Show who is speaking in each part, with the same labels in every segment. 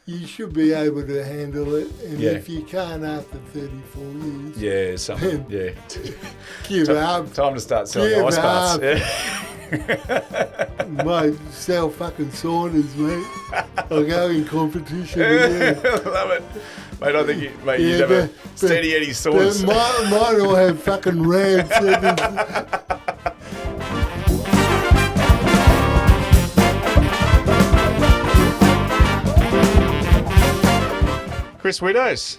Speaker 1: you should be able to handle it. And
Speaker 2: Yeah.
Speaker 1: if you can't after 34 years,
Speaker 2: Yeah, something. Yeah.
Speaker 1: give up.
Speaker 2: Time to start selling
Speaker 1: Give
Speaker 2: ice baths.
Speaker 1: up.
Speaker 2: Yeah.
Speaker 1: Mate, sell fucking saunas, mate. I'll go in competition with you.
Speaker 2: Love it. Mate, I think you'd have a Steady Eddy saunas.
Speaker 1: Mine will have fucking ramps.
Speaker 2: Chris Widows,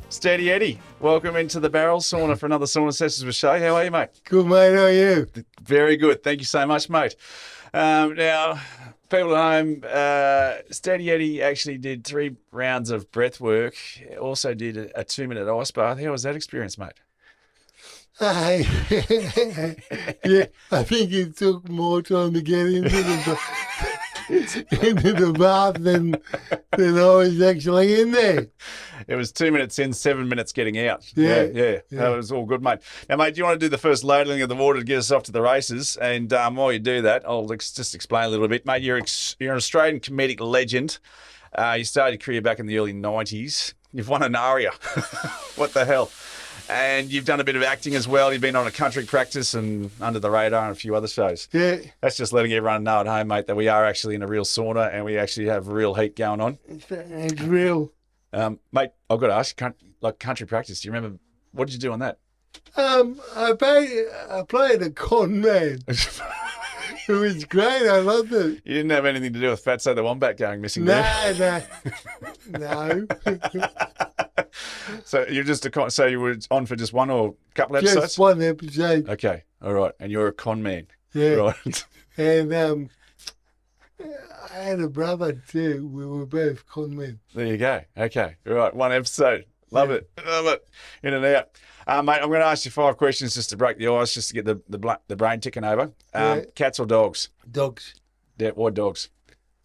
Speaker 2: Steady Eddy, welcome into the barrel sauna for another Sauna Sessions with Shea. How are you, mate?
Speaker 1: Good, mate. How are you?
Speaker 2: Very good. Thank you so much, mate. Now, people at home, Steady Eddy actually did 3 rounds of breath work, also did a 2-minute ice bath. How was that experience, mate?
Speaker 1: Yeah, I think it took more time to get into the bath than I was actually in there.
Speaker 2: It was 2 minutes in, 7 minutes getting out.
Speaker 1: Yeah.
Speaker 2: That was all good, mate. Now, mate, do you want to do the first ladling of the water to get us off to the races? And while you do that, I'll just explain a little bit. Mate, you're an Australian comedic legend. You started your career back in the early 90s. You've won an ARIA. What the hell? And you've done a bit of acting as well. You've been on a country practice and Under the Radar and a few other shows.
Speaker 1: Yeah.
Speaker 2: That's just letting everyone know at home, mate, that we are actually in a real sauna and we actually have real heat going on.
Speaker 1: It's real.
Speaker 2: Mate, I've got to ask you, like country practice, do you remember, what did you do on that?
Speaker 1: I played a con man. It was great. I loved it.
Speaker 2: You didn't have anything to do with Fatso the Wombat going missing there?
Speaker 1: No.
Speaker 2: So you're just so you were on for just one or a couple episodes?
Speaker 1: Just one episode.
Speaker 2: Okay, all right. And you're a con man.
Speaker 1: Yeah.
Speaker 2: Right.
Speaker 1: And I had a brother too. We were both con men.
Speaker 2: There you go. Okay, all right. One episode. Love it. Love it. In and out. Mate, I'm going to ask you 5 questions just to break the ice, just to get the brain ticking over. Cats or dogs?
Speaker 1: Dogs.
Speaker 2: Yeah, why dogs?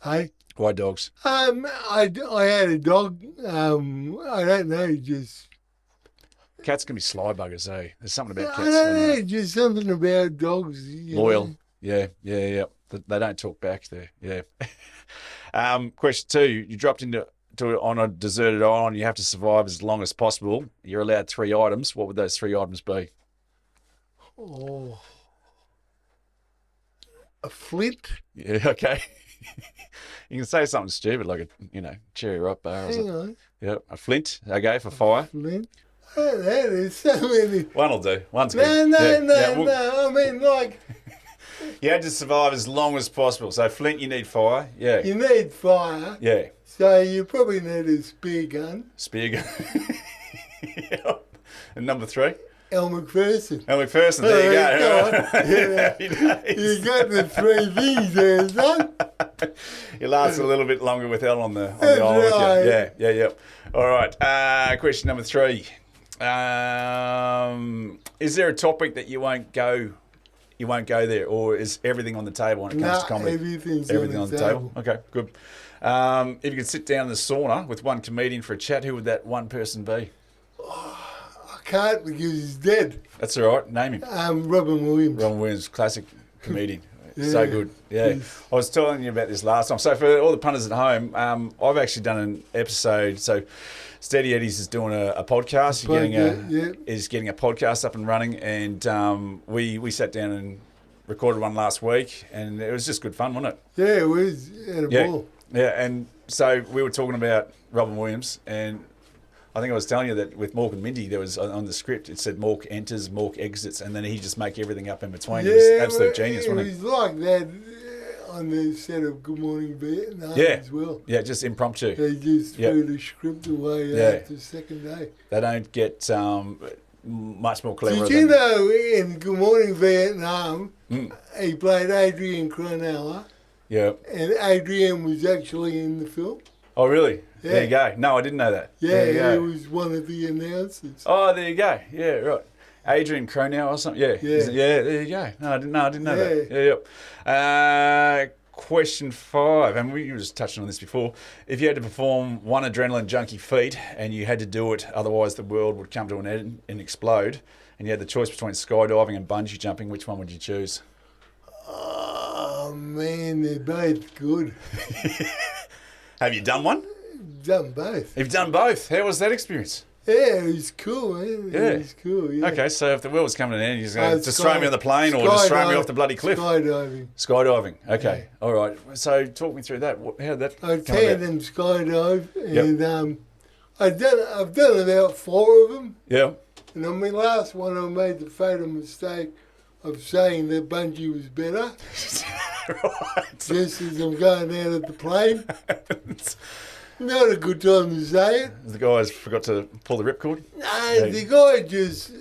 Speaker 1: Hey?
Speaker 2: Why dogs?
Speaker 1: I had a dog. I don't know, just...
Speaker 2: Cats can be sly buggers, eh? There's something about
Speaker 1: I
Speaker 2: cats.
Speaker 1: don't know, just something about dogs.
Speaker 2: Loyal.
Speaker 1: know.
Speaker 2: Yeah. They don't talk back there. Yeah. Question 2. You dropped on a deserted island. You have to survive as long as possible. You're allowed 3 items. What would those 3 items be?
Speaker 1: Oh. A flint?
Speaker 2: Yeah, okay. You can say something stupid like a, cherry rock bar or
Speaker 1: Hang
Speaker 2: something.
Speaker 1: on.
Speaker 2: Yep, a flint, okay, for fire.
Speaker 1: Flint? I don't know, there's so many.
Speaker 2: One'll do. One's good.
Speaker 1: No.
Speaker 2: Well,
Speaker 1: I mean, like,
Speaker 2: you had to survive as long as possible. So flint, you need fire. Yeah.
Speaker 1: you need fire.
Speaker 2: Yeah.
Speaker 1: So you probably need a spear gun.
Speaker 2: Spear gun. Yep. And number 3?
Speaker 1: Elle Macpherson.
Speaker 2: Elle Macpherson, there you go.
Speaker 1: Yeah. You got the 3 things there, son.
Speaker 2: You last a little bit longer with Elle on the
Speaker 1: That's
Speaker 2: island.
Speaker 1: right.
Speaker 2: Yeah. All right. Question number 3. Is there a topic that you won't go there, or is everything on the table when it comes to comedy?
Speaker 1: Everything's
Speaker 2: on the table. Okay, good. If you could sit down in the sauna with one comedian for a chat, who would that one person be?
Speaker 1: I can't because he's dead.
Speaker 2: That's all right. Name him.
Speaker 1: Robin Williams.
Speaker 2: Ron Williams, classic comedian.
Speaker 1: Yeah.
Speaker 2: So good. Yeah.
Speaker 1: Yes.
Speaker 2: I was telling you about this last time. So for all the punters at home, I've actually done an episode. So Steady Eddy's is doing a podcast. Is getting a podcast up and running, and we sat down and recorded one last week, and it was just good fun, wasn't it?
Speaker 1: Yeah, it was. Had a ball.
Speaker 2: Yeah, and so we were talking about Robin Williams, and I think I was telling you that with Mork and Mindy, there was on the script, it said Mork enters, Mork exits, and then he just make everything up in between. He was absolute genius, wasn't he?
Speaker 1: It was like that on the set of Good Morning Vietnam as well.
Speaker 2: Yeah, just impromptu.
Speaker 1: They just threw the script away after the second day.
Speaker 2: They don't get much more clever.
Speaker 1: Did you know in Good Morning Vietnam, he played Adrian Cronauer,
Speaker 2: Yeah.
Speaker 1: and Adrian was actually in the film?
Speaker 2: Oh, really?
Speaker 1: Yeah.
Speaker 2: There you go. No, I didn't know that.
Speaker 1: Yeah, he was one of the announcers.
Speaker 2: Oh, there you go. Yeah, right. Adrian Cronauer or something. Yeah.
Speaker 1: Yeah.
Speaker 2: There you go. No, I didn't know that. Yeah. Question 5, and we were just touching on this before. If you had to perform one adrenaline junkie feat and you had to do it, otherwise the world would come to an end and explode, and you had the choice between skydiving and bungee jumping, which one would you choose?
Speaker 1: Oh, man, they're both good.
Speaker 2: Have you done one?
Speaker 1: done both.
Speaker 2: You've done both. How was that experience?
Speaker 1: Yeah, it was cool, man.
Speaker 2: Yeah.
Speaker 1: It was cool, yeah.
Speaker 2: Okay, so if the world was coming to an end, you're just going to
Speaker 1: Sky-
Speaker 2: throw me on the plane or just throw me off the bloody cliff?
Speaker 1: Skydiving.
Speaker 2: Skydiving. Okay. All right. So talk me through that. How did that
Speaker 1: I
Speaker 2: come
Speaker 1: tandem skydive, and I've done about 4 of them.
Speaker 2: Yeah.
Speaker 1: And on my last one, I made the fatal mistake of saying that bungee was better.
Speaker 2: Right.
Speaker 1: Just as I'm going out of the plane. Not a good time to say it.
Speaker 2: The guys forgot to pull the ripcord?
Speaker 1: No, the guy just...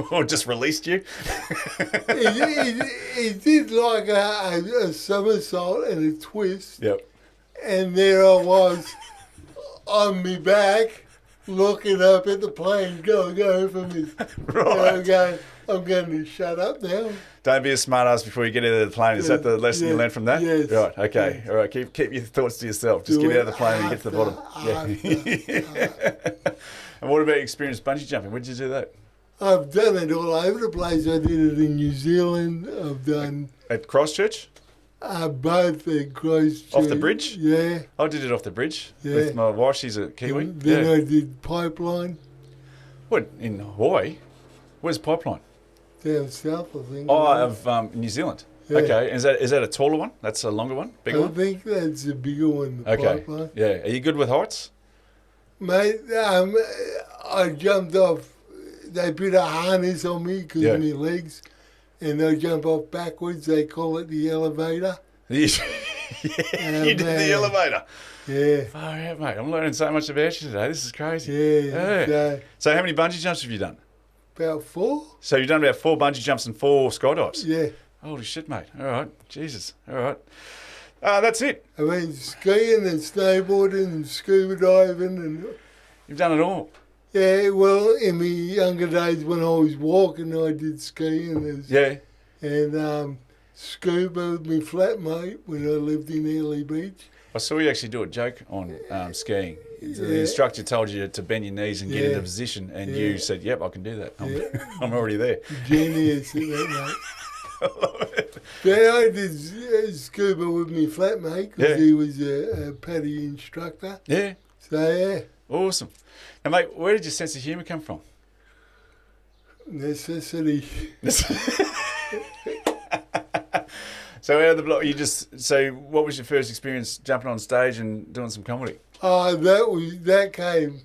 Speaker 2: Or just released you?
Speaker 1: he did like a somersault and a twist.
Speaker 2: Yep.
Speaker 1: And there I was on me back, looking up at the plane go for me.
Speaker 2: Right.
Speaker 1: I'm going to shut up now.
Speaker 2: Don't be a smart ass before you get out of the plane. Is that the lesson you learned from that?
Speaker 1: Yes.
Speaker 2: Right, okay. All right, keep your thoughts to yourself. Just get out of the plane and get to the bottom. Yeah. And what about your experience bungee jumping? When did you do that?
Speaker 1: I've done it all over the place. I did it in New Zealand. I've done
Speaker 2: At Christchurch?
Speaker 1: both at Christchurch.
Speaker 2: Off the bridge?
Speaker 1: Yeah.
Speaker 2: I did it off the bridge
Speaker 1: Yeah.
Speaker 2: with my wife. She's a Kiwi.
Speaker 1: Then I did pipeline
Speaker 2: What, in Hawaii? Where's Pipeline?
Speaker 1: down south, I think.
Speaker 2: Oh, of New Zealand.
Speaker 1: Yeah.
Speaker 2: Okay, is that a taller one? That's a longer one? Bigger
Speaker 1: I
Speaker 2: one?
Speaker 1: think that's a bigger one, the
Speaker 2: Okay,
Speaker 1: pipeline.
Speaker 2: yeah. Are you good with heights?
Speaker 1: Mate, I jumped off. They put a harness on me because of my legs, and I jump off backwards. They call it the elevator.
Speaker 2: You did the elevator.
Speaker 1: Yeah.
Speaker 2: Far out, mate. I'm learning so much about you today. This is crazy.
Speaker 1: Yeah.
Speaker 2: So how many bungee jumps have you done?
Speaker 1: About 4?
Speaker 2: So you've done about 4 bungee jumps and 4 skydives?
Speaker 1: Yeah.
Speaker 2: Holy shit, mate. All right. Jesus. All right. That's it.
Speaker 1: I mean, skiing and snowboarding and scuba diving and...
Speaker 2: You've done it all.
Speaker 1: Yeah, well, in my younger days when I was walking, I did skiing.
Speaker 2: Yeah.
Speaker 1: And scuba with my flatmate when I lived in Early Beach.
Speaker 2: I saw you actually do a joke on skiing. The instructor told you to bend your knees and get into position, and you said, yep, I can do that. I'm already there.
Speaker 1: Genius at that, mate.
Speaker 2: I love it.
Speaker 1: Yeah, I did scuba with my flatmate because he was a paddy instructor.
Speaker 2: Yeah.
Speaker 1: So, yeah.
Speaker 2: Awesome. Now, mate, where did your sense of humour come from?
Speaker 1: Necessity.
Speaker 2: So out of the block, so what was your first experience jumping on stage and doing some comedy?
Speaker 1: Oh, that came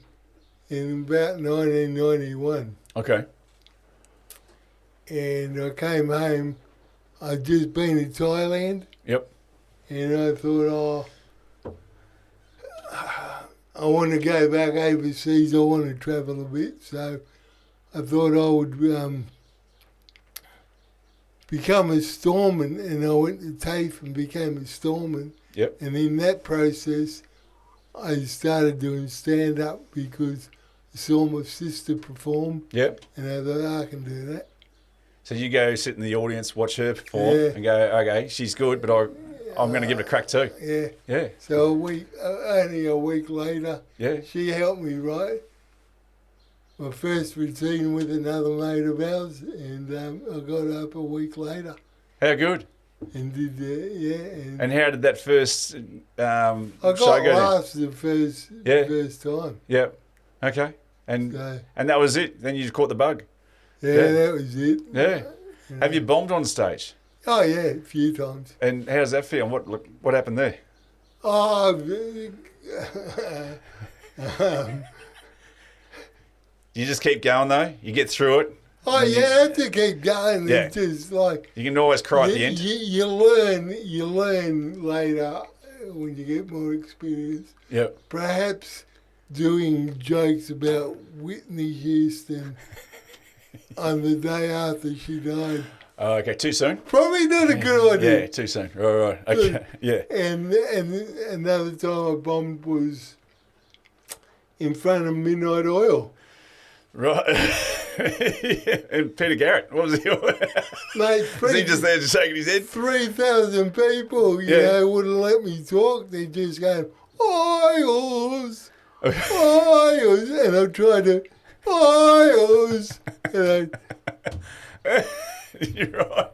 Speaker 1: in about 1991.
Speaker 2: Okay.
Speaker 1: And I came home. I'd just been in Thailand.
Speaker 2: Yep.
Speaker 1: And I thought, I want to go back overseas. I want to travel a bit. So I thought I would become a storeman. And I went to TAFE and became a storeman.
Speaker 2: Yep.
Speaker 1: And in that process, I started doing stand-up because I saw my sister perform.
Speaker 2: Yep.
Speaker 1: And I thought, I can do that.
Speaker 2: So you go sit in the audience, watch her perform, and go, okay, she's good, but I'm going to give it a crack too.
Speaker 1: Yeah.
Speaker 2: Yeah.
Speaker 1: So only a week later, she helped me write my first routine with another mate of ours, and I got up a week later.
Speaker 2: How good?
Speaker 1: And did that,
Speaker 2: And how did that first
Speaker 1: I
Speaker 2: show
Speaker 1: got
Speaker 2: go
Speaker 1: laughs the first time.
Speaker 2: Yep. Okay. And that was it. Then you caught the bug.
Speaker 1: Yeah, that was it.
Speaker 2: Yeah. Have you bombed on stage?
Speaker 1: Oh yeah, a few times.
Speaker 2: And how does that feel? What happened there?
Speaker 1: Oh,
Speaker 2: You just keep going though. You get through it.
Speaker 1: Oh yeah, I have to keep going.
Speaker 2: Yeah.
Speaker 1: It's just like
Speaker 2: You can always cry at the end.
Speaker 1: You learn later when you get more experience.
Speaker 2: Yep.
Speaker 1: Perhaps doing jokes about Whitney Houston on the day after she died.
Speaker 2: Oh, okay, too soon?
Speaker 1: Probably not a good idea.
Speaker 2: Yeah, too soon. Right. Okay. Yeah.
Speaker 1: And another time I bombed was in front of Midnight Oil.
Speaker 2: Right. And Peter Garrett, what was he?
Speaker 1: Mate,
Speaker 2: Was he just there just shaking his head?
Speaker 1: 3,000 people, you know, wouldn't let me talk. They just going, oils, oils. And I'm trying to, oils. And
Speaker 2: You're right.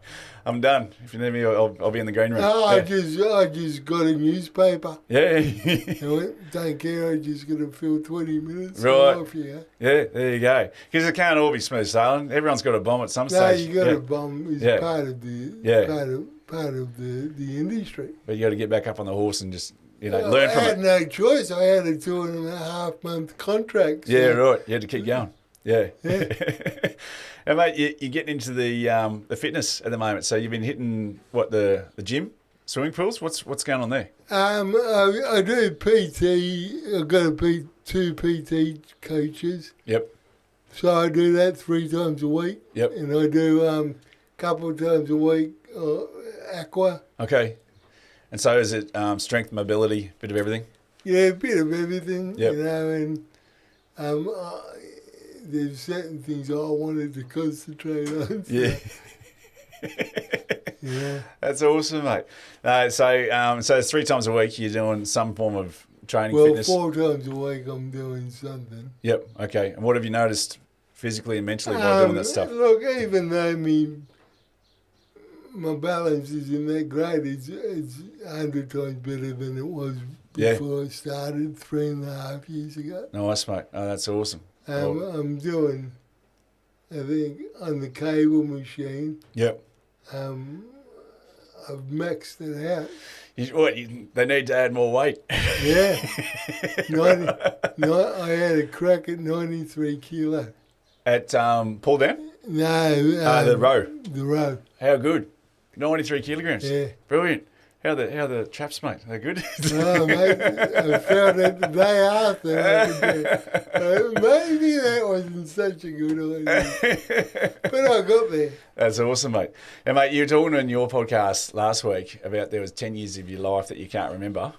Speaker 2: I'm done. If you need me, I'll be in the green room.
Speaker 1: No, I just got a newspaper.
Speaker 2: Yeah.
Speaker 1: I went, don't care, I just got to fill 20 minutes.
Speaker 2: Right.
Speaker 1: Off here.
Speaker 2: Yeah, there you go. Because it can't all be smooth sailing. Everyone's got a bomb at some
Speaker 1: No,
Speaker 2: stage.
Speaker 1: you got a bomb. It's part of the part of the industry.
Speaker 2: But you got to get back up on the horse and just learn from it.
Speaker 1: I had no choice. I had a 2.5 month contract. So.
Speaker 2: Yeah, right. You had to keep going. Yeah. And mate, you're getting into the fitness at the moment. So you've been hitting the gym, swimming pools. What's going on there?
Speaker 1: I do PT. I've got two PT coaches.
Speaker 2: Yep.
Speaker 1: So I do that 3 times a week.
Speaker 2: Yep.
Speaker 1: And I do a couple of times a week aqua.
Speaker 2: Okay. And so is it strength, mobility, bit of everything?
Speaker 1: Yeah, a bit of everything.
Speaker 2: Yep.
Speaker 1: And there's certain things I wanted to concentrate on. So.
Speaker 2: Yeah.
Speaker 1: Yeah.
Speaker 2: That's awesome, mate. So it's 3 times a week you're doing some form of training,
Speaker 1: well,
Speaker 2: fitness?
Speaker 1: 4 times a week I'm doing something.
Speaker 2: Yep, okay. And what have you noticed physically and mentally while doing that stuff?
Speaker 1: Look, even though my balance isn't that great, it's 100 times better than it was before I started 3.5 years ago.
Speaker 2: Nice, mate. Oh, that's awesome.
Speaker 1: I'm doing, I think, on the cable machine.
Speaker 2: Yep.
Speaker 1: I've maxed it out.
Speaker 2: They need to add more weight.
Speaker 1: Yeah. I had a crack at 93 kilo.
Speaker 2: At pull down?
Speaker 1: No.
Speaker 2: The row.
Speaker 1: The row.
Speaker 2: How good? 93 kilograms.
Speaker 1: Yeah.
Speaker 2: Brilliant. How the chaps, mate? They're good?
Speaker 1: Oh, mate, I found it the day after. Maybe that wasn't such a good idea. But I got there.
Speaker 2: That's awesome, mate. And, mate, you were talking in your podcast last week about there was 10 years of your life that you can't remember.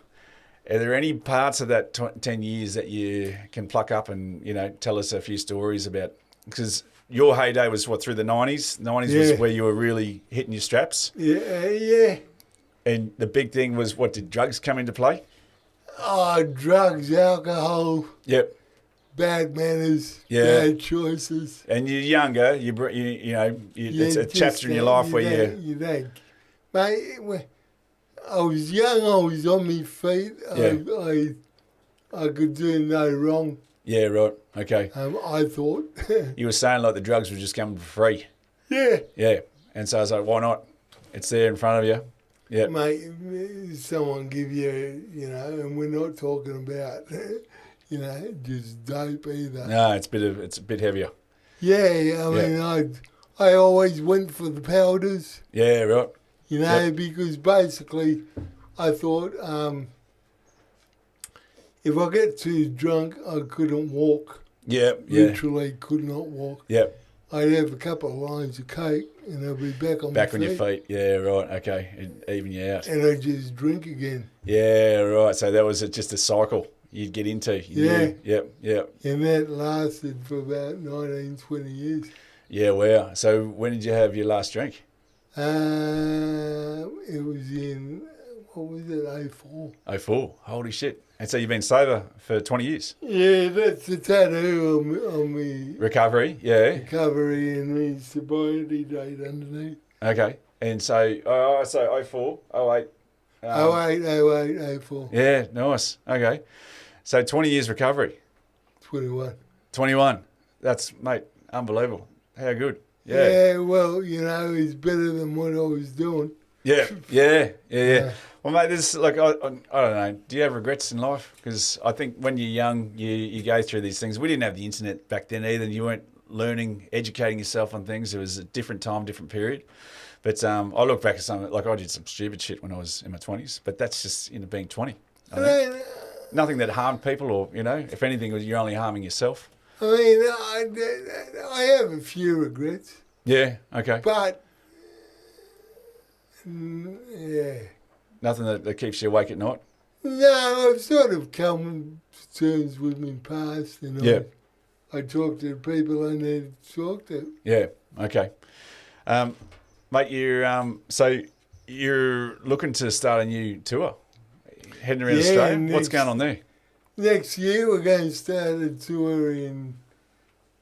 Speaker 2: Are there any parts of that 10 years that you can pluck up and, tell us a few stories about? Because your heyday was, through the 90s? 90s was where you were really hitting your straps?
Speaker 1: Yeah.
Speaker 2: And the big thing was, did drugs come into play?
Speaker 1: Oh, drugs, alcohol.
Speaker 2: Yep.
Speaker 1: Bad manners, bad choices.
Speaker 2: And you're younger, it's a chapter in your life where
Speaker 1: you think. Mate, when I was young, I was on my feet. Yeah. I could do no wrong.
Speaker 2: Yeah, right. Okay.
Speaker 1: I thought.
Speaker 2: You were saying like the drugs were just coming for free.
Speaker 1: Yeah.
Speaker 2: Yeah. And so I was like, why not? It's there in front of you. Yeah.
Speaker 1: Mate, someone give you, and we're not talking about, just dope either.
Speaker 2: No, it's a bit heavier.
Speaker 1: Yeah, I mean, I always went for the powders.
Speaker 2: Yeah, right.
Speaker 1: Because basically I thought if I get too drunk, I couldn't walk.
Speaker 2: Yeah.
Speaker 1: Literally could not walk.
Speaker 2: Yeah.
Speaker 1: I'd have a couple of lines of coke and I'd be back on my feet.
Speaker 2: Back on your feet. Yeah, right. Okay. It'd even you out.
Speaker 1: And I'd just drink again.
Speaker 2: Yeah, right. So that was just a cycle you'd get into.
Speaker 1: Yeah.
Speaker 2: Yep.
Speaker 1: And that lasted for about 19, 20 years.
Speaker 2: Yeah, wow. So when did you have your last drink?
Speaker 1: It was in, what was it, 04.
Speaker 2: 04. Holy shit. And so you've been sober for 20 years?
Speaker 1: Yeah, that's the tattoo on me.
Speaker 2: Recovery, yeah.
Speaker 1: Recovery and the sobriety date underneath.
Speaker 2: Okay. And so 04, 08.
Speaker 1: 08, 04.
Speaker 2: Yeah, nice. Okay. So 20 years recovery.
Speaker 1: 21.
Speaker 2: 21. That's, mate, unbelievable. How good.
Speaker 1: Yeah, well, it's better than what I was doing.
Speaker 2: Yeah. Well, mate, this I don't know. Do you have regrets in life? Because I think when you're young, you go through these things. We didn't have the internet back then either. And you weren't learning, educating yourself on things. It was a different time, different period. But I look back at something like I did some stupid shit when I was in my 20s. But that's just being 20. Nothing that harmed people, or if anything, you're only harming yourself.
Speaker 1: I mean, I have a few regrets.
Speaker 2: Yeah. Okay.
Speaker 1: But yeah.
Speaker 2: Nothing that keeps you awake at night?
Speaker 1: No, I've sort of come to terms with my past, and I talk to the people I need to talk to.
Speaker 2: Yeah, okay. Mate, so you're looking to start a new tour, heading around Australia? What's going on there?
Speaker 1: Next year we're going to start a tour in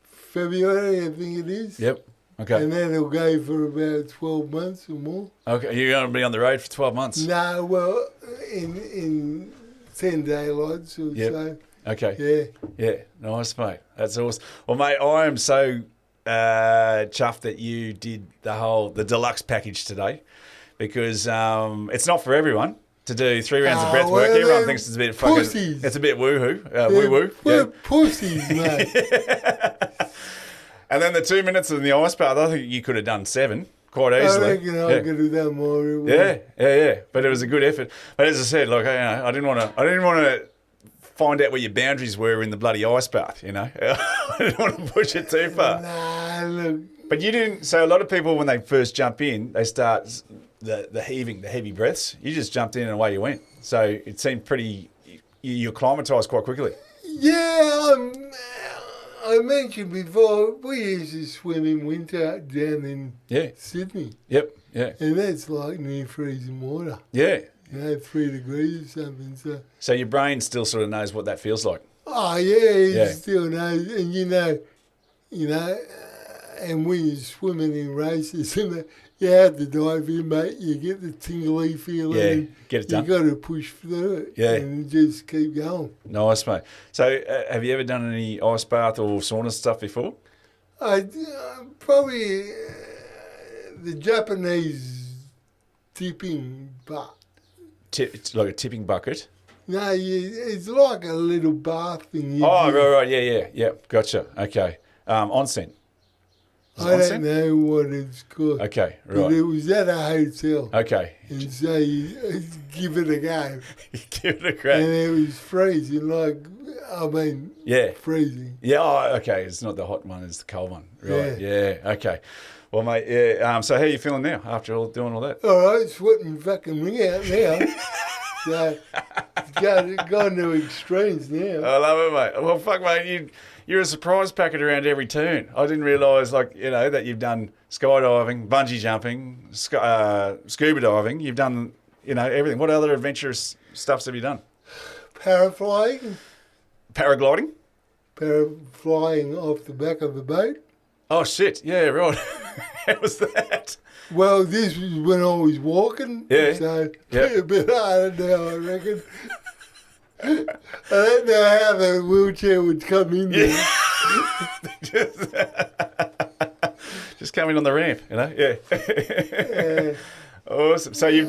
Speaker 1: February, I think it is.
Speaker 2: Yep. Okay.
Speaker 1: And then it'll go for about 12 months or more.
Speaker 2: Okay, you're going to be on the road for 12 months?
Speaker 1: No, well, in 10 daylights or so.
Speaker 2: Okay. Yeah, nice, mate. That's awesome. Well, mate, I am so chuffed that you did the deluxe package today, because it's not for everyone to do 3 rounds of breath work. Everyone thinks it's a bit fucking...
Speaker 1: Pussies.
Speaker 2: It's a bit woo-hoo. Woo-woo.
Speaker 1: We're pussies, mate.
Speaker 2: And then the 2 minutes in the ice bath, I think you could have done 7 quite easily.
Speaker 1: I reckon I could have done more.
Speaker 2: Yeah. But it was a good effort. But as I said, like, I didn't want to find out where your boundaries were in the bloody ice bath, you know. I didn't want to push it too far.
Speaker 1: Nah, look.
Speaker 2: But you didn't. So a lot of people, when they first jump in, they start the heavy breaths. You just jumped in and away you went. So it seemed pretty. You acclimatised quite quickly.
Speaker 1: Yeah, I mentioned before, we used to swim in winter down in Sydney.
Speaker 2: Yep. Yeah.
Speaker 1: And that's like near freezing water.
Speaker 2: Yeah.
Speaker 1: 3 degrees or something.
Speaker 2: So your brain still sort of knows what that feels like.
Speaker 1: Oh yeah, it still knows, and you know, and when you're swimming in races, and you have to dive in, mate, you get the tingly feeling.
Speaker 2: Yeah, get it done.
Speaker 1: You got to push through it, and just keep going.
Speaker 2: Nice, mate. So, have you ever done any ice bath or sauna stuff before?
Speaker 1: I probably the Japanese tipping butt.
Speaker 2: It's like a tipping bucket.
Speaker 1: No, it's like a little bath thing.
Speaker 2: Right, yeah, gotcha. Okay, onsen.
Speaker 1: I don't know what it's called.
Speaker 2: Okay, right.
Speaker 1: But it was at a hotel.
Speaker 2: Okay.
Speaker 1: And so you give it a go.
Speaker 2: Give it a crack.
Speaker 1: And it was freezing, freezing.
Speaker 2: Yeah, okay. It's not the hot one, it's the cold one. Right, yeah, okay. Well, mate, so how are you feeling now after doing all that?
Speaker 1: All right, sweating fucking me out now. So it's gone to extremes now.
Speaker 2: I love it, mate. Well, fuck, mate, you're a surprise packet around every turn. I didn't realise, that you've done skydiving, bungee jumping, scuba diving. You've done, everything. What other adventurous stuffs have you done?
Speaker 1: Paragliding off the back of the boat.
Speaker 2: Oh, shit. Yeah, right. How was that?
Speaker 1: Well, this was when I was walking.
Speaker 2: Yeah.
Speaker 1: So a bit harder now, I reckon. I don't know how the wheelchair would come in there.
Speaker 2: Just coming on the ramp, Yeah. Awesome. So you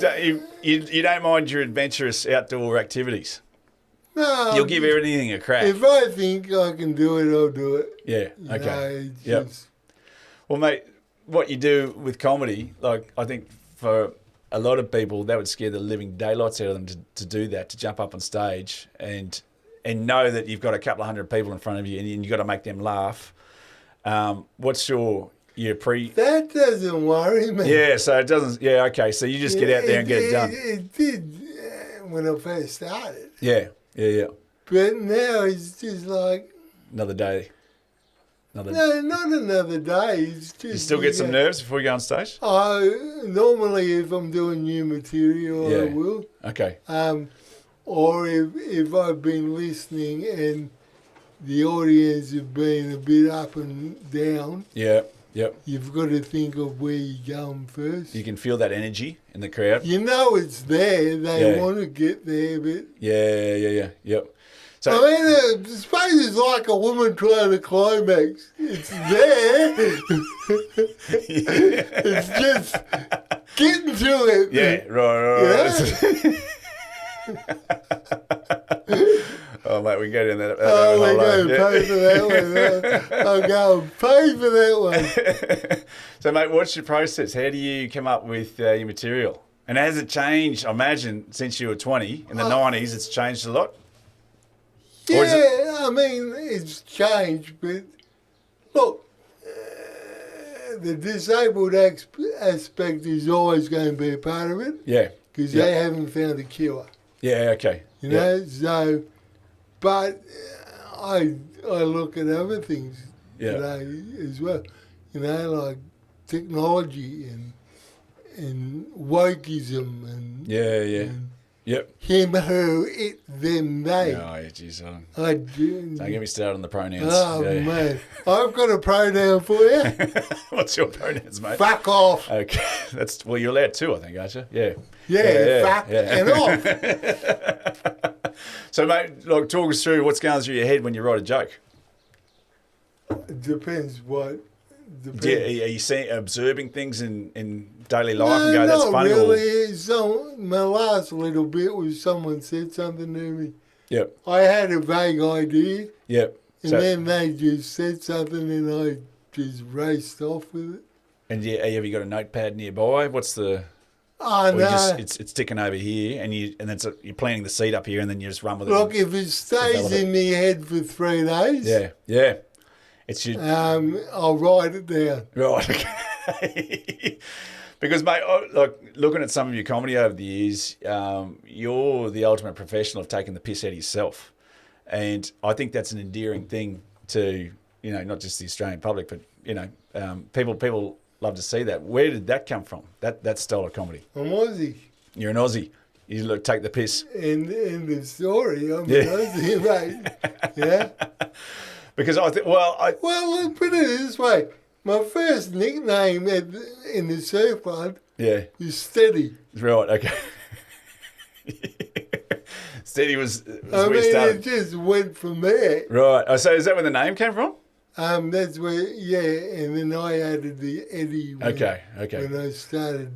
Speaker 2: don't mind your adventurous outdoor activities?
Speaker 1: No.
Speaker 2: You'll give everything a crack.
Speaker 1: If I think I can do it, I'll do it.
Speaker 2: Yeah. Okay. Well, mate, what you do with comedy, I think for a lot of people, that would scare the living daylights out of them to do that, to jump up on stage and know that you've got a couple of hundred people in front of you and you've got to make them laugh. What's your
Speaker 1: That doesn't worry me.
Speaker 2: Yeah, so it doesn't... Yeah, okay, so you just get out there and get it done.
Speaker 1: It did when I first started.
Speaker 2: Yeah.
Speaker 1: But now it's just like...
Speaker 2: Another day.
Speaker 1: No, not another day. It's just...
Speaker 2: You still get some nerves before you go on stage?
Speaker 1: Normally, if I'm doing new material, I will.
Speaker 2: Okay.
Speaker 1: Or if I've been listening and the audience have been a bit up and down.
Speaker 2: Yeah. Yep.
Speaker 1: You've got to think of where you're going first.
Speaker 2: You can feel that energy in the crowd.
Speaker 1: You know it's there. They want to get there, but...
Speaker 2: Yeah. Yep. So,
Speaker 1: I suppose it's like a woman trying to climax. It's there. It's just getting to it.
Speaker 2: Yeah, right. Oh, mate, we can go down that.
Speaker 1: We're going to pay for that one. I'll go and pay for that one.
Speaker 2: So, mate, what's your process? How do you come up with your material? And has it changed, I imagine, since you were 20? In the 90s, it's changed a lot?
Speaker 1: Yeah, I mean, it's changed, but look, the disabled aspect is always going to be a part of it.
Speaker 2: Yeah.
Speaker 1: Because they haven't found a cure.
Speaker 2: Yeah, okay.
Speaker 1: You know, so, but I look at other things today as well. You know, like technology and wokeism and...
Speaker 2: Yeah.
Speaker 1: And,
Speaker 2: Yep.
Speaker 1: him, her, it, them, they.
Speaker 2: Oh, yeah, geez.
Speaker 1: I do.
Speaker 2: Don't get me started on the pronouns.
Speaker 1: Oh,
Speaker 2: Yeah.
Speaker 1: man. I've got a pronoun for you.
Speaker 2: What's your pronouns, mate?
Speaker 1: Fuck off.
Speaker 2: Okay. Well, you're allowed two, I think, aren't you? Yeah.
Speaker 1: Yeah, fuck and off.
Speaker 2: So, mate, like, talk us through what's going through your head when you write a joke.
Speaker 1: It depends what.
Speaker 2: Yeah, are you observing things in daily life and go, that's
Speaker 1: not
Speaker 2: funny?
Speaker 1: really. My last little bit was someone said something to me.
Speaker 2: Yep.
Speaker 1: I had a vague idea,
Speaker 2: Yep.
Speaker 1: and then they just said something, and I just raced off with it.
Speaker 2: And have you got a notepad nearby? What's the?
Speaker 1: Oh, no.
Speaker 2: It's sticking over here, and then you're planting the seed up here, and then you just run with it.
Speaker 1: Look, if it stays in my head for 3 days,
Speaker 2: yeah. It's your.
Speaker 1: I'll write it down.
Speaker 2: Right. Okay. Because, mate, like looking at some of your comedy over the years, you're the ultimate professional of taking the piss out of yourself, and I think that's an endearing thing to not just the Australian public, but people love to see that. Where did that come from? That style of comedy.
Speaker 1: I'm Aussie.
Speaker 2: You're an Aussie. You look take the piss.
Speaker 1: In the story, I'm an Aussie, mate. Yeah.
Speaker 2: Because I think,
Speaker 1: well, let's put it this way. My first nickname in the surf club is Steady.
Speaker 2: Right, okay. Steady was
Speaker 1: I
Speaker 2: where
Speaker 1: mean,
Speaker 2: you started.
Speaker 1: it just went from there.
Speaker 2: Right. Oh, so is that where the name came from?
Speaker 1: That's where, and then I added the Eddie when I started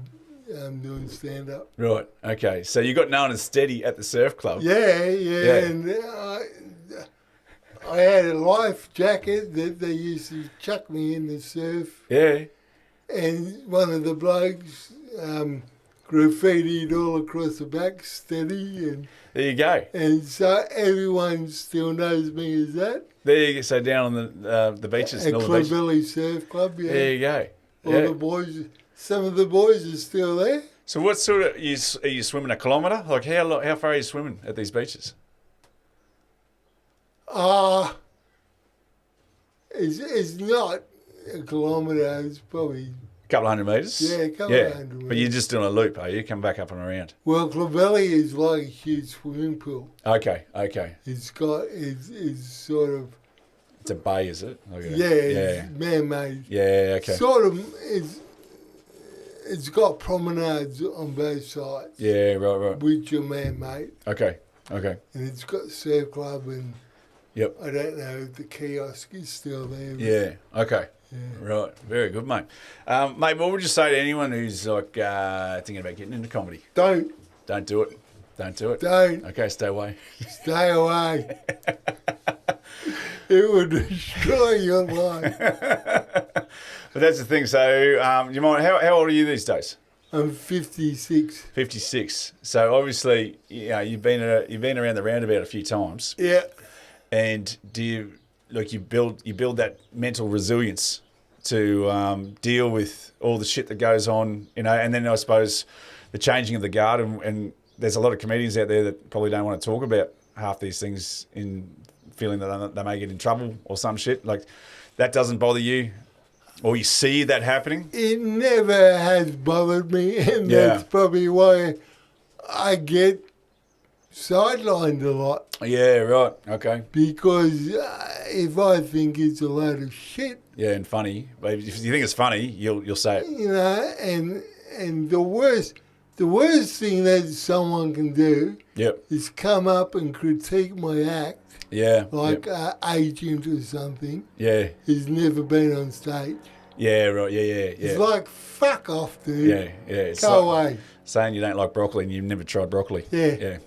Speaker 1: doing stand-up.
Speaker 2: Right, okay. So you got known as Steady at the surf club.
Speaker 1: Yeah. And I had a life jacket that they used to chuck me in the surf.
Speaker 2: Yeah.
Speaker 1: And one of the blokes graffitied all across the back, Steady. And
Speaker 2: there you go.
Speaker 1: And so everyone still knows me as that.
Speaker 2: There you go. So down on the beaches.
Speaker 1: At Clovelly Surf Club, yeah.
Speaker 2: There you go.
Speaker 1: All the boys, some of the boys are still there.
Speaker 2: So what sort of, are you swimming a kilometre? Like how far are you swimming at these beaches?
Speaker 1: It's not a kilometre, it's probably...
Speaker 2: A couple of 100 metres?
Speaker 1: Yeah, a couple of 100 metres.
Speaker 2: But you're just doing a loop, are you? Come back up and around.
Speaker 1: Well, Clovelly is like a huge swimming pool.
Speaker 2: Okay.
Speaker 1: It's sort of...
Speaker 2: It's a bay, is it? Okay.
Speaker 1: It's man-made.
Speaker 2: Yeah, okay.
Speaker 1: Sort of, it's got promenades on both sides.
Speaker 2: Yeah, right.
Speaker 1: Which are man-made.
Speaker 2: Okay.
Speaker 1: And it's got the surf club and...
Speaker 2: Yep.
Speaker 1: I don't know if the kiosk is still there.
Speaker 2: Yeah, okay. Yeah. Right, very good, mate. Mate, what would you say to anyone who's like thinking about getting into comedy?
Speaker 1: Don't
Speaker 2: do it. Don't. Okay, stay away.
Speaker 1: Stay away. It would destroy your life.
Speaker 2: But that's the thing. So, you mind? How old are you these days?
Speaker 1: I'm 56.
Speaker 2: 56. So obviously, you've been around the roundabout a few times.
Speaker 1: Yeah.
Speaker 2: And do you build that mental resilience to deal with all the shit that goes on, and then I suppose the changing of the guard, and there's a lot of comedians out there that probably don't want to talk about half these things in feeling that they may get in trouble or some shit. Like, that doesn't bother you? Or you see that happening?
Speaker 1: It never has bothered me, and that's probably why I get sidelined a lot.
Speaker 2: Yeah, right. Okay.
Speaker 1: Because if I think it's a load of shit,
Speaker 2: and funny, but if you think it's funny, you'll say it.
Speaker 1: And the worst thing that someone can do is come up and critique my act. Yeah. Like agent or something.
Speaker 2: Yeah.
Speaker 1: Who's never been on stage.
Speaker 2: Yeah, right. Yeah.
Speaker 1: It's like, fuck off, dude.
Speaker 2: Yeah. It's
Speaker 1: Go away.
Speaker 2: Saying you don't like broccoli and you've never tried broccoli.
Speaker 1: Yeah.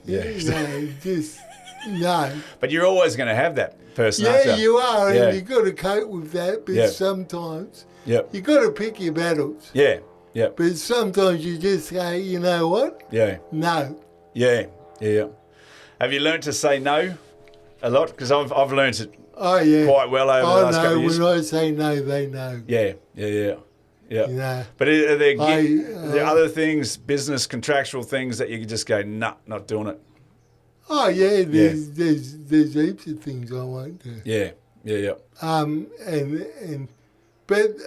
Speaker 1: No.
Speaker 2: But you're always going to have that person, aren't you?
Speaker 1: You are, and you've got to cope with that, but sometimes you've got to pick your battles.
Speaker 2: Yeah.
Speaker 1: But sometimes you just say, you know what?
Speaker 2: Yeah.
Speaker 1: No.
Speaker 2: Yeah. Have you learned to say no a lot? Because I've learned it quite well over the last couple of years.
Speaker 1: When I say no, they know.
Speaker 2: Yeah. But are there other things, business, contractual things that you could just go, nah, not doing it?
Speaker 1: Oh yeah, there's heaps of things I won't do.
Speaker 2: Yeah.
Speaker 1: But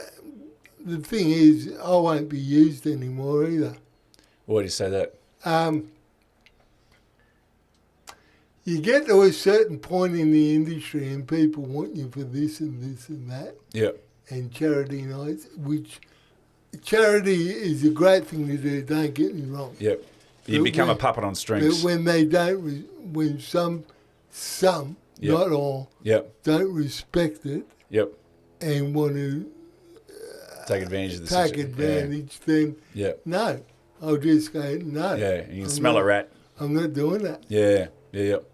Speaker 1: the thing is, I won't be used anymore either.
Speaker 2: Why do you say that?
Speaker 1: you get to a certain point in the industry and people want you for this and this and that.
Speaker 2: Yep.
Speaker 1: And charity nights, which charity is a great thing to do, don't get me wrong.
Speaker 2: Yep. You become a puppet on strings.
Speaker 1: But when they don't, when some,
Speaker 2: Yep.
Speaker 1: not all,
Speaker 2: Yep.
Speaker 1: don't respect it
Speaker 2: Yep.
Speaker 1: and want to
Speaker 2: Take advantage of the
Speaker 1: take
Speaker 2: situation.
Speaker 1: advantage, then
Speaker 2: Yep.
Speaker 1: no. I'll just go, no.
Speaker 2: Yeah. You can smell a rat.
Speaker 1: I'm not doing that.
Speaker 2: Yeah. Yeah. Yep.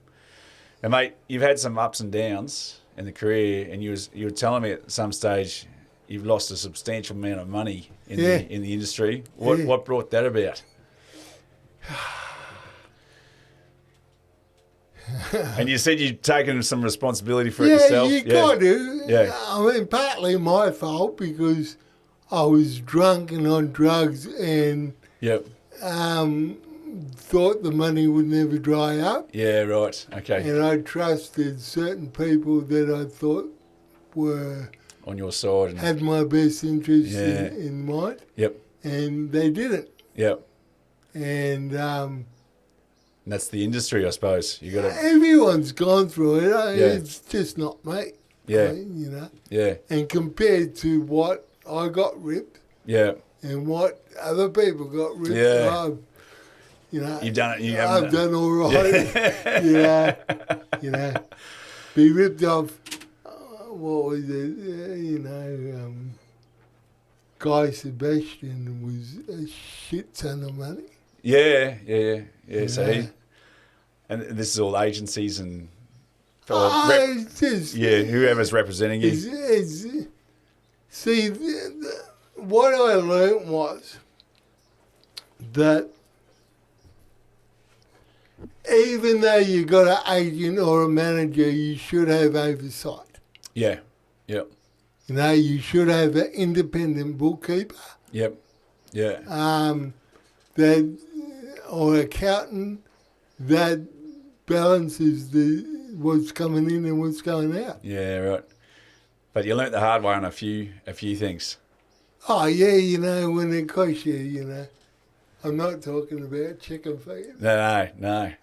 Speaker 2: And mate, you've had some ups and downs in the career, and you were telling me at some stage you've lost a substantial amount of money in the industry. What brought that about? And you said you'd taken some responsibility for it yourself.
Speaker 1: You got to.
Speaker 2: Yeah.
Speaker 1: I mean, partly my fault because I was drunk and on drugs and
Speaker 2: Yep.
Speaker 1: thought the money would never dry up.
Speaker 2: Yeah. Right. Okay.
Speaker 1: And I trusted certain people that I thought were
Speaker 2: On your side. And,
Speaker 1: had my best interests in mind,
Speaker 2: yep.
Speaker 1: and they didn't.
Speaker 2: Yep.
Speaker 1: And
Speaker 2: And that's the industry, I suppose. You got to.
Speaker 1: everyone's gone through it. It's just not me.
Speaker 2: Yeah.
Speaker 1: You know.
Speaker 2: Yeah.
Speaker 1: And compared to what I got ripped
Speaker 2: Yeah.
Speaker 1: and what other people got ripped,
Speaker 2: Yeah.
Speaker 1: you know,
Speaker 2: You've done it.
Speaker 1: I've done all right. you know, be ripped off. What was it? Guy Sebastian was a shit ton of money.
Speaker 2: Yeah. So and this is all agencies and whoever's representing you.
Speaker 1: See, what I learnt was that even though you got an agent or a manager, you should have oversight.
Speaker 2: Yeah. Yep.
Speaker 1: You know, you should have an independent bookkeeper.
Speaker 2: Yep. Yeah.
Speaker 1: That or accountant that balances what's coming in and what's going out.
Speaker 2: Yeah. Right. But you learnt the hard way on a few things.
Speaker 1: Oh yeah, when it costs you, I'm not talking about chicken feed.
Speaker 2: No.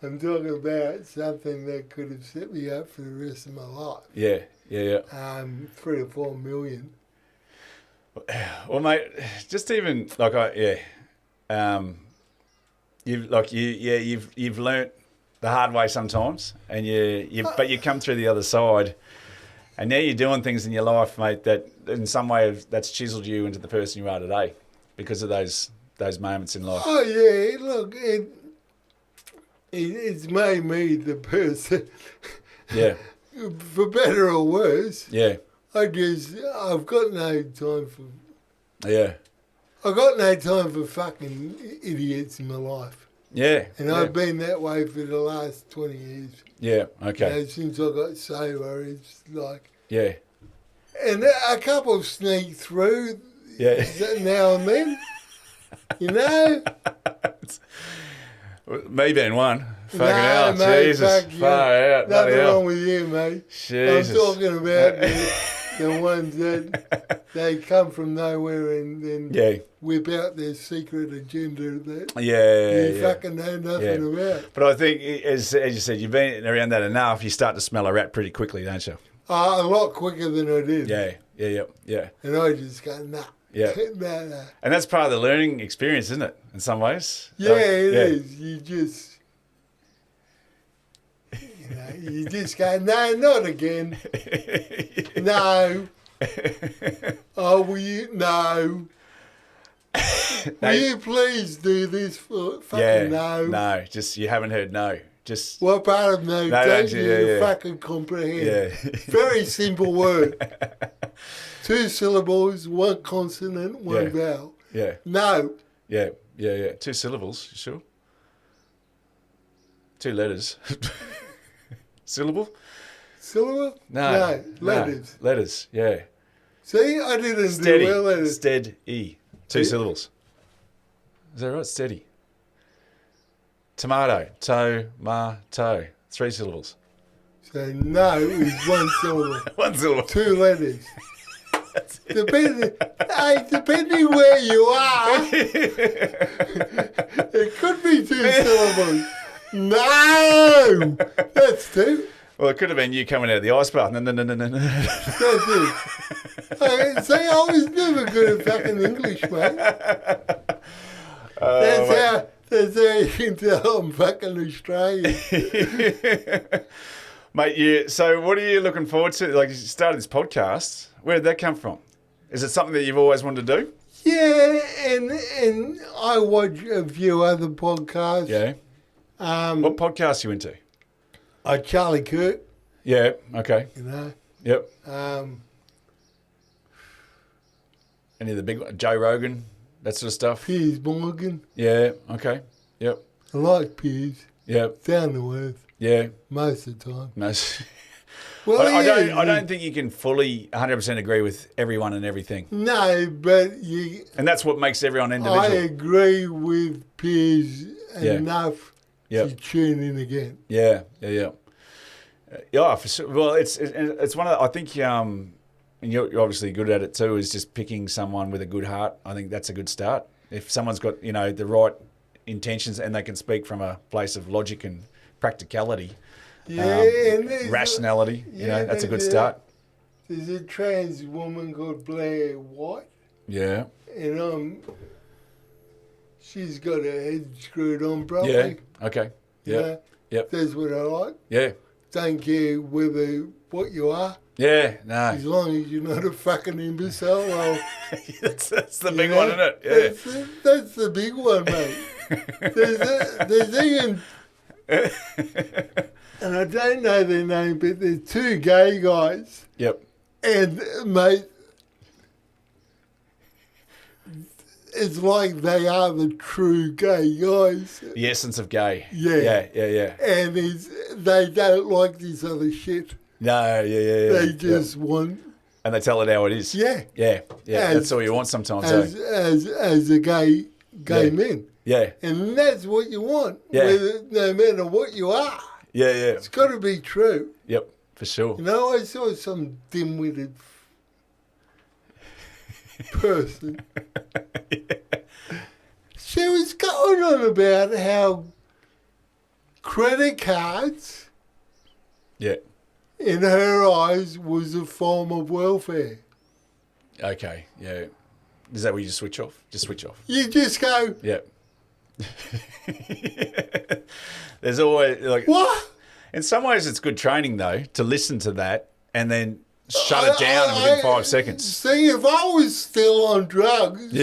Speaker 1: I'm talking about something that could have set me up for the rest of my life.
Speaker 2: Yeah.
Speaker 1: 3 or 4 million.
Speaker 2: Well, mate, just even you've learnt the hard way sometimes, and but you come through the other side, and now you're doing things in your life, mate, that in some way that's chiseled you into the person you are today because of those moments in life.
Speaker 1: Oh yeah, look, it's made me the person.
Speaker 2: Yeah.
Speaker 1: For better or worse.
Speaker 2: Yeah.
Speaker 1: I've got no time for.
Speaker 2: Yeah.
Speaker 1: I've got no time for fucking idiots in my life.
Speaker 2: Yeah.
Speaker 1: And I've been that way for the last 20 years.
Speaker 2: Yeah. Okay.
Speaker 1: Since I got sober, it's like.
Speaker 2: Yeah.
Speaker 1: And a couple sneak through.
Speaker 2: Yeah.
Speaker 1: Now and then.
Speaker 2: Me being one. Fucking hell, mate, Jesus. Far out.
Speaker 1: Nothing wrong with you, mate.
Speaker 2: Jesus.
Speaker 1: I'm talking about the ones that they come from nowhere and then whip out their secret agenda that you fucking know nothing about.
Speaker 2: But I think, as you said, you've been around that enough, you start to smell a rat pretty quickly, don't you?
Speaker 1: A lot quicker than I did.
Speaker 2: Yeah.
Speaker 1: And I just go, nah.
Speaker 2: Yeah.
Speaker 1: Nah.
Speaker 2: And that's part of the learning experience, isn't it, in some ways?
Speaker 1: Yeah, it is. You just... you just go, no, not again. No. Oh, will you? No. Will you please do this for fucking no?
Speaker 2: No, just you haven't heard no. Just
Speaker 1: what part of no don't you fucking comprehend?
Speaker 2: Yeah.
Speaker 1: Very simple word. 2 syllables, 1 consonant, 1 vowel.
Speaker 2: Yeah.
Speaker 1: No.
Speaker 2: Yeah. 2 syllables, you sure? 2 letters. Syllable?
Speaker 1: Syllable?
Speaker 2: No.
Speaker 1: Letters.
Speaker 2: No. Letters, yeah.
Speaker 1: See, I didn't do well at it.
Speaker 2: Steady. 2 syllables. Is that right? Steady. Tomato. Tomato. 3 syllables.
Speaker 1: So no is 1 syllable.
Speaker 2: 1 syllable.
Speaker 1: 2 letters. Depending where you are, it could be 2 syllables. No! That's too.
Speaker 2: Well, it could have been you coming out of the ice bath. No.
Speaker 1: That's it. See, I was never good at fucking English, mate. That's how you can tell I'm fucking Australian.
Speaker 2: Mate, so what are you looking forward to? Like, you started this podcast. Where did that come from? Is it something that you've always wanted to do?
Speaker 1: Yeah, and I watch a few other podcasts.
Speaker 2: Yeah. What podcast are you into?
Speaker 1: Charlie Kirk,
Speaker 2: Yeah, okay.
Speaker 1: you know.
Speaker 2: Yep. Any of the big ones? Joe Rogan, that sort of stuff?
Speaker 1: Piers Morgan.
Speaker 2: Yeah, okay. Yep.
Speaker 1: I like Piers.
Speaker 2: Yep.
Speaker 1: Down to earth
Speaker 2: Yeah.
Speaker 1: most of the time.
Speaker 2: No.
Speaker 1: Well,
Speaker 2: I don't think you can fully 100% agree with everyone and everything.
Speaker 1: No, but
Speaker 2: And that's what makes everyone
Speaker 1: I
Speaker 2: individual.
Speaker 1: agree with Piers enough
Speaker 2: Yep.
Speaker 1: to tune in again.
Speaker 2: Yeah. Yeah, for sure. Well, it's one of the, I think, and you're obviously good at it too, is just picking someone with a good heart. I think that's a good start. If someone's got, the right intentions and they can speak from a place of logic and practicality,
Speaker 1: and
Speaker 2: rationality, that's a good start.
Speaker 1: There's a trans woman called Blair White,
Speaker 2: Yeah.
Speaker 1: and she's got her head screwed on properly.
Speaker 2: Yeah. Okay.
Speaker 1: you
Speaker 2: Yeah.
Speaker 1: know.
Speaker 2: Yep.
Speaker 1: That's what I like.
Speaker 2: Yeah.
Speaker 1: Don't care what you are,
Speaker 2: Yeah. No.
Speaker 1: as long as you're not a fucking imbecile. Well,
Speaker 2: that's the big one, isn't it? Yeah.
Speaker 1: That's the big one, mate. There's even, and I don't know their name, but there's two gay guys,
Speaker 2: Yep.
Speaker 1: and mate, it's like they are the true gay guys,
Speaker 2: The essence of gay.
Speaker 1: Yeah.
Speaker 2: Yeah.
Speaker 1: and they don't like this other shit.
Speaker 2: No. Yeah.
Speaker 1: They just want,
Speaker 2: and they tell it how it is.
Speaker 1: yeah,
Speaker 2: Yeah.
Speaker 1: As-
Speaker 2: That's all you want sometimes.
Speaker 1: as a gay
Speaker 2: Yeah.
Speaker 1: men.
Speaker 2: Yeah.
Speaker 1: And that's what you want,
Speaker 2: Yeah.
Speaker 1: no matter what you are.
Speaker 2: Yeah.
Speaker 1: It's got to be true.
Speaker 2: Yep. For sure.
Speaker 1: You know, I saw some dim-witted person. She was going on about how credit cards,
Speaker 2: Yeah.
Speaker 1: in her eyes, was a form of welfare.
Speaker 2: Okay. Yeah. Is that where you just switch off? Just switch off.
Speaker 1: You just go,
Speaker 2: Yeah. There's always
Speaker 1: what?
Speaker 2: in some ways it's good training though to listen to that and then shut it down within 5 seconds.
Speaker 1: See, if I was still on drugs,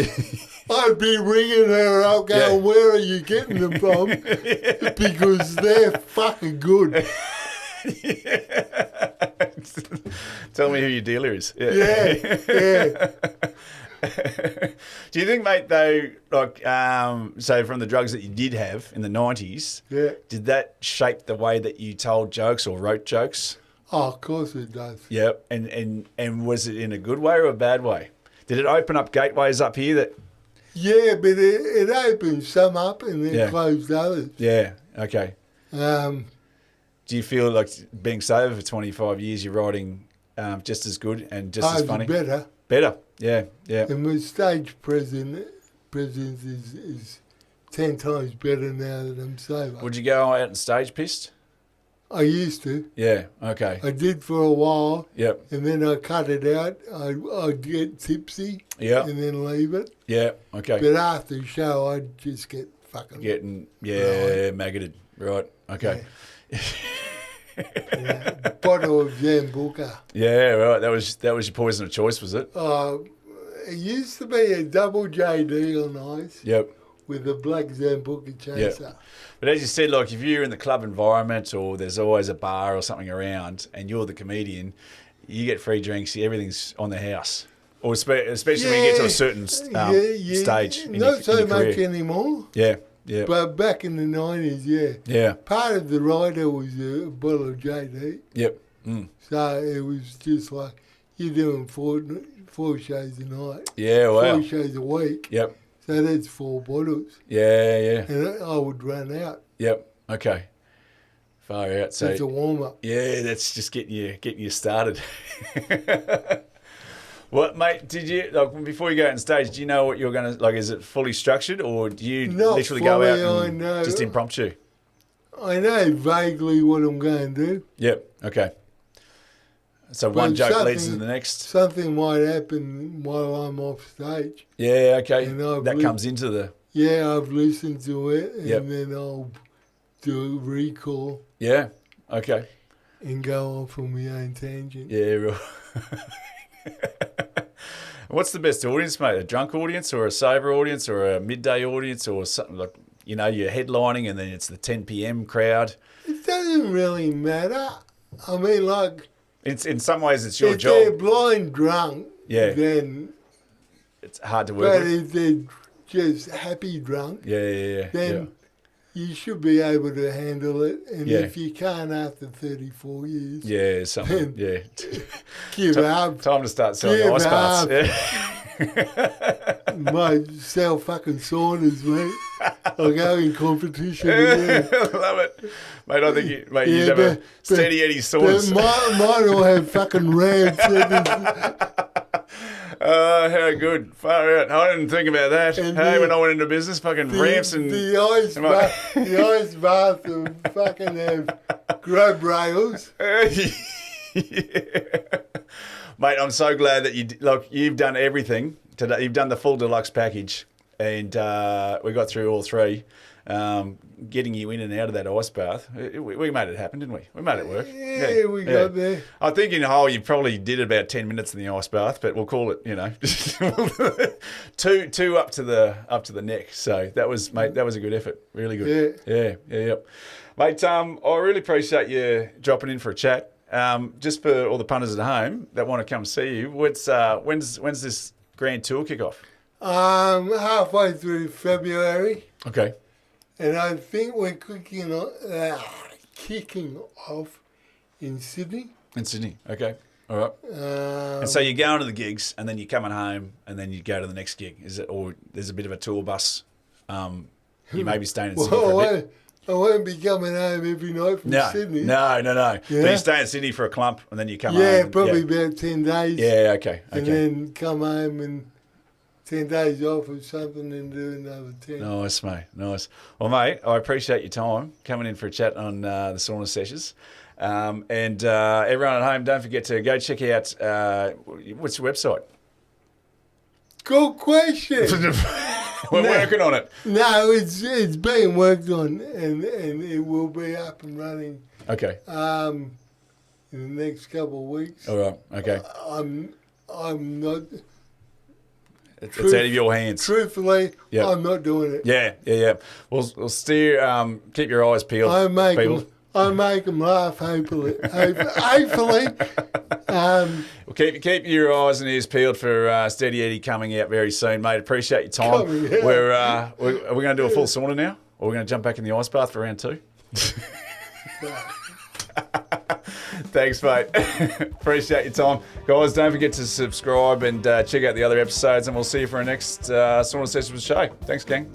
Speaker 1: I'd be ringing her up going,
Speaker 2: Yeah.
Speaker 1: where are you getting them from? Because they're fucking good.
Speaker 2: Tell me who your dealer is.
Speaker 1: Yeah.
Speaker 2: Do you think, mate, though, like, so from the drugs that you did have in the 90s,
Speaker 1: Yeah.
Speaker 2: did that shape the way that you told jokes or wrote jokes?
Speaker 1: Oh, of course it does.
Speaker 2: Yep. And was it in a good way or a bad way? Did it open up gateways up here that...
Speaker 1: Yeah, but it opened some up and then
Speaker 2: Yeah.
Speaker 1: closed others.
Speaker 2: Yeah, okay.
Speaker 1: Um,
Speaker 2: Do you feel like being sober for 25 years, you're writing just as good and just as funny?
Speaker 1: better.
Speaker 2: Better, yeah.
Speaker 1: And my stage presence is 10 times better now that I'm sober.
Speaker 2: Would you go out and stage pissed?
Speaker 1: I used to.
Speaker 2: Yeah, okay.
Speaker 1: I did for a while,
Speaker 2: Yep,
Speaker 1: and then I cut it out. I'd get tipsy
Speaker 2: yeah,
Speaker 1: and then leave it.
Speaker 2: yeah, okay.
Speaker 1: But after the show, I'd just get fucking...
Speaker 2: Getting, maggoted, right, okay.
Speaker 1: Bottle of Zambuca.
Speaker 2: Yeah, right, that was your poison of choice, was it?
Speaker 1: It used to be a double JD on ice
Speaker 2: Yep.
Speaker 1: with a black Zambuca chaser.
Speaker 2: But as you said, like if you're in the club environment or there's always a bar or something around and you're the comedian, you get free drinks, everything's on the house. Or especially when you get to a certain stage in
Speaker 1: Not
Speaker 2: your
Speaker 1: so
Speaker 2: career.
Speaker 1: much anymore.
Speaker 2: Yeah.
Speaker 1: But back in the 90s, yeah.
Speaker 2: Yeah.
Speaker 1: Part of the rider was a bottle of JD.
Speaker 2: Yep. Mm.
Speaker 1: So it was just like, you're doing four shows a night.
Speaker 2: Yeah, wow.
Speaker 1: 4 shows a week.
Speaker 2: Yep.
Speaker 1: So that's 4 bottles.
Speaker 2: Yeah.
Speaker 1: And I would run out.
Speaker 2: Yep. Okay. Far out. So
Speaker 1: It's a warm-up.
Speaker 2: yeah, that's just getting you started. What, mate? Did you before you go out on stage? Do you know what you're gonna like? Is it fully structured, or do you
Speaker 1: Not
Speaker 2: literally go out
Speaker 1: fully, I
Speaker 2: and
Speaker 1: know.
Speaker 2: just impromptu?
Speaker 1: I know vaguely what I'm going to do.
Speaker 2: Yep. Okay. So one joke leads to the next.
Speaker 1: Something might happen while I'm off stage.
Speaker 2: Yeah. Okay.
Speaker 1: And
Speaker 2: That comes into the.
Speaker 1: Yeah, I've listened to it, and
Speaker 2: Yep.
Speaker 1: then I'll do a recall
Speaker 2: Yeah. Okay.
Speaker 1: and go off on my own tangent.
Speaker 2: Yeah. Real. What's the best audience, mate? A drunk audience or a sober audience or a midday audience or something like, you're headlining and then it's the 10 p.m. crowd?
Speaker 1: It doesn't really matter. I mean, like,
Speaker 2: In some ways, it's your
Speaker 1: if they're
Speaker 2: job.
Speaker 1: blind drunk,
Speaker 2: Yeah.
Speaker 1: then,
Speaker 2: It's hard to work
Speaker 1: but
Speaker 2: with.
Speaker 1: if they're just happy drunk,
Speaker 2: Yeah.
Speaker 1: then you should be able to handle it. And
Speaker 2: Yeah.
Speaker 1: if you can't after 34 years,
Speaker 2: Yeah, something. Yeah.
Speaker 1: give up.
Speaker 2: Time to start selling
Speaker 1: Give
Speaker 2: ice baths.
Speaker 1: up.
Speaker 2: Yeah.
Speaker 1: Might sell fucking saunas, mate. I'll go in competition again.
Speaker 2: Love it. Mate, I think you'd
Speaker 1: Yeah,
Speaker 2: have a Steady Eddy sauce.
Speaker 1: Mine will have fucking ramps.
Speaker 2: Oh, how good. Far out. I didn't think about that.
Speaker 1: And
Speaker 2: Hey,
Speaker 1: the-
Speaker 2: when I went into business, fucking ramps and...
Speaker 1: the ice bath will fucking have grub rails.
Speaker 2: Yeah. Mate, I'm so glad that you've done everything today. You've done the full deluxe package, and we got through all three. Getting you in and out of that ice bath, we made it happen, didn't we? We made it work.
Speaker 1: Yeah, we got there.
Speaker 2: I think in whole you probably did about 10 minutes in the ice bath, but we'll call it, two up to the neck. So that was, mate, that was a good effort. Really good. Yeah. Mate, I really appreciate you dropping in for a chat. Just for all the punters at home that want to come see you, when's this grand tour kick off?
Speaker 1: Halfway through February,
Speaker 2: Okay.
Speaker 1: and I think we're kicking off in Sydney.
Speaker 2: In Sydney. Okay. All right. And so you're going to the gigs, and then you're coming home, and then you go to the next gig. Is it, or there's a bit of a tour bus? You may be staying in Sydney for a bit.
Speaker 1: I won't be coming home every night from Sydney.
Speaker 2: No.
Speaker 1: Yeah.
Speaker 2: But you stay in Sydney for a clump, and then you come home.
Speaker 1: Yeah, probably about 10 days.
Speaker 2: Yeah. Okay.
Speaker 1: And then come home and 10 days off or something and do another 10.
Speaker 2: Nice, mate. Nice. Well, mate, I appreciate your time coming in for a chat on the Sauna SESH'S. And everyone at home, don't forget to go check out, what's your website?
Speaker 1: Good question.
Speaker 2: We're working on it.
Speaker 1: No, it's being worked on and it will be up and running
Speaker 2: Okay.
Speaker 1: in the next couple of weeks.
Speaker 2: All right. Okay.
Speaker 1: I'm not...
Speaker 2: It's out of your hands.
Speaker 1: Truthfully,
Speaker 2: Yep.
Speaker 1: I'm not doing it.
Speaker 2: Yeah. We'll steer, keep your eyes peeled.
Speaker 1: I make
Speaker 2: people.
Speaker 1: them laugh, hopefully. Hopefully.
Speaker 2: Well, keep your eyes and ears peeled for Steady Eddy coming out very soon, mate. Appreciate your time.
Speaker 1: Coming out.
Speaker 2: Are we going to do a full sauna now? Or are we going to jump back in the ice bath for round 2? Thanks, mate. Appreciate your time. Guys, don't forget to subscribe and check out the other episodes, and we'll see you for our next Sauna Session with Shea. Thanks, gang.